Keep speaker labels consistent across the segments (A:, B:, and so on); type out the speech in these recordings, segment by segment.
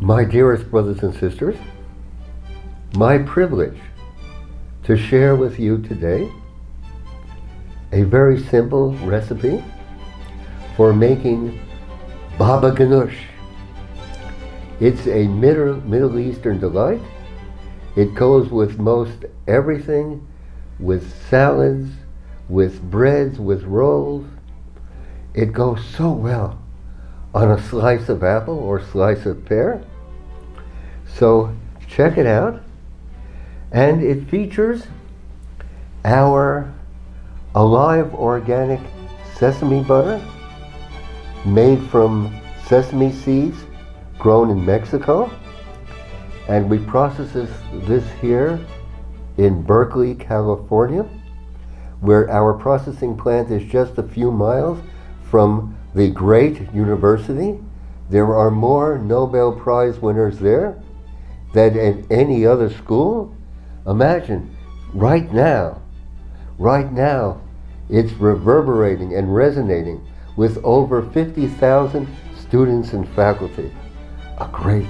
A: My dearest brothers and sisters, my privilege to share with you today a very simple recipe for making Baba Ganoush. It's a Middle Eastern delight. It goes with most everything, with salads, with breads, with rolls. It goes so well on a slice of apple or slice of pear. So check it out. And it features our alive organic sesame butter made from sesame seeds grown in Mexico. And we process this here in Berkeley, California, where our processing plant is just a few miles from the great university. There are more Nobel Prize winners there than in any other school. Imagine, right now, it's reverberating and resonating with over 50,000 students and faculty. A great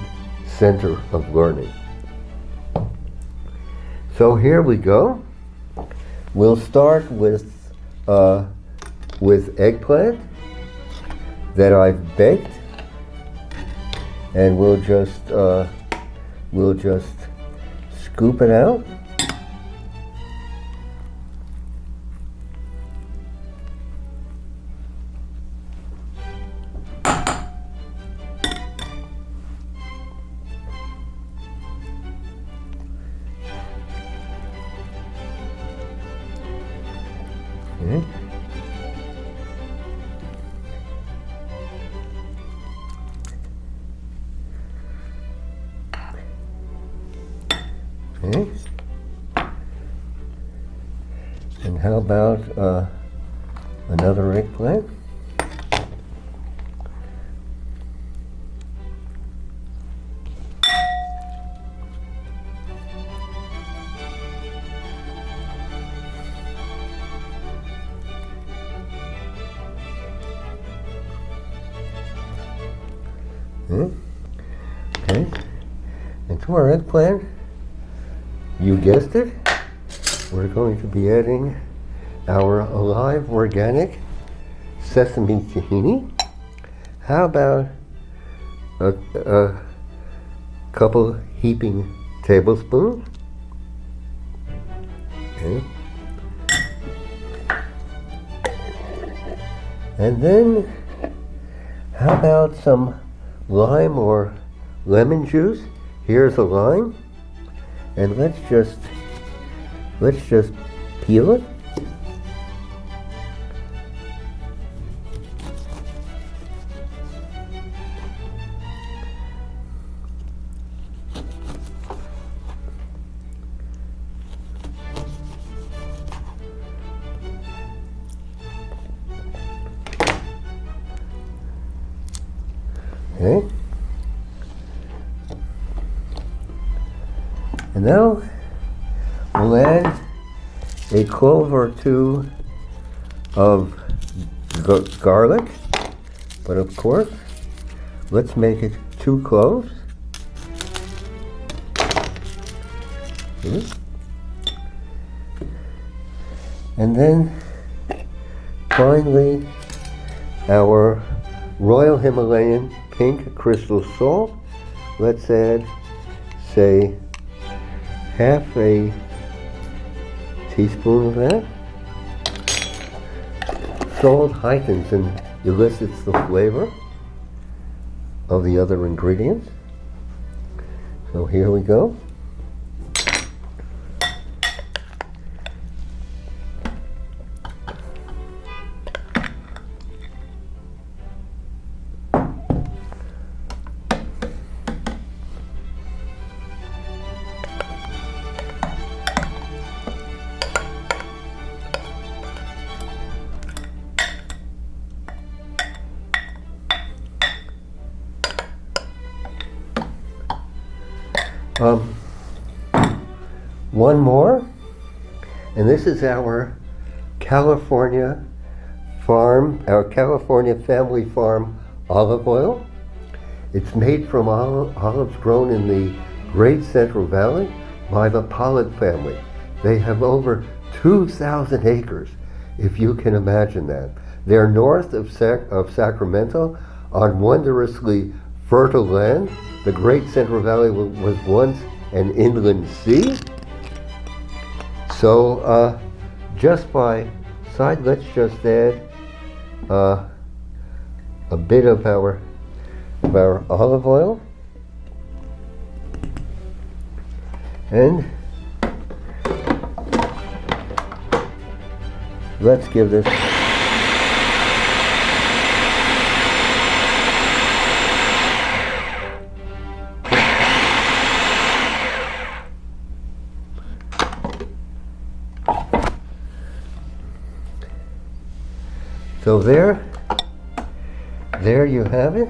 A: center of learning. So here we go. We'll start with eggplant that I've baked, and we'll just scoop it out. Okay. Okay. And how about another eggplant? Okay. And to our eggplant, you guessed it, we're going to be adding our alive organic sesame tahini. How about a couple heaping tablespoons? Okay. And then how about some lime or lemon juice? Here's a lime. And let's just peel it. Okay. And now we'll add a clove or two of garlic, but of course, let's make it 2 cloves. And then finally, our Royal Himalayan pink crystal salt. Let's add, say, half a teaspoon of that. Salt heightens and elicits the flavor of the other ingredients. So here we go. One more, and this is our California farm, our California family farm olive oil. It's made from olives grown in the Great Central Valley by the Pollitt family. They have over 2,000 acres, if you can imagine that. They're north of Sacramento on wondrously fertile land. The Great Central Valley was once an inland sea. So just by side, let's just add a bit of our olive oil. And let's give this so there you have it.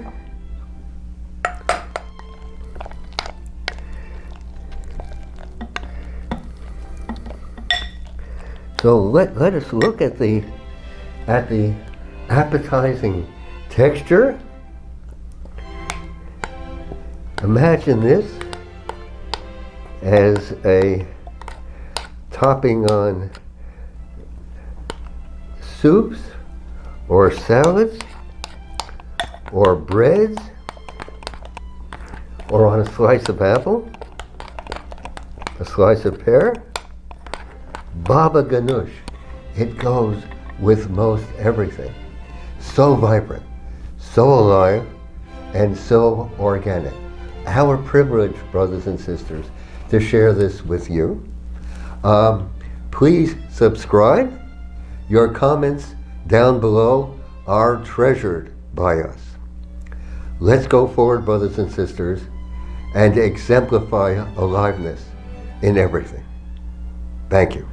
A: So let us look at the appetizing texture. Imagine this as a topping on soups or salads or breads or on a slice of apple, a slice of pear. Baba Ganoush. It goes with most everything. So vibrant, so alive, and so organic. Our privilege, brothers and sisters, to share this with you. Please subscribe. Your comments down below are treasured by us. Let's go forward, brothers and sisters, and exemplify aliveness in everything. Thank you.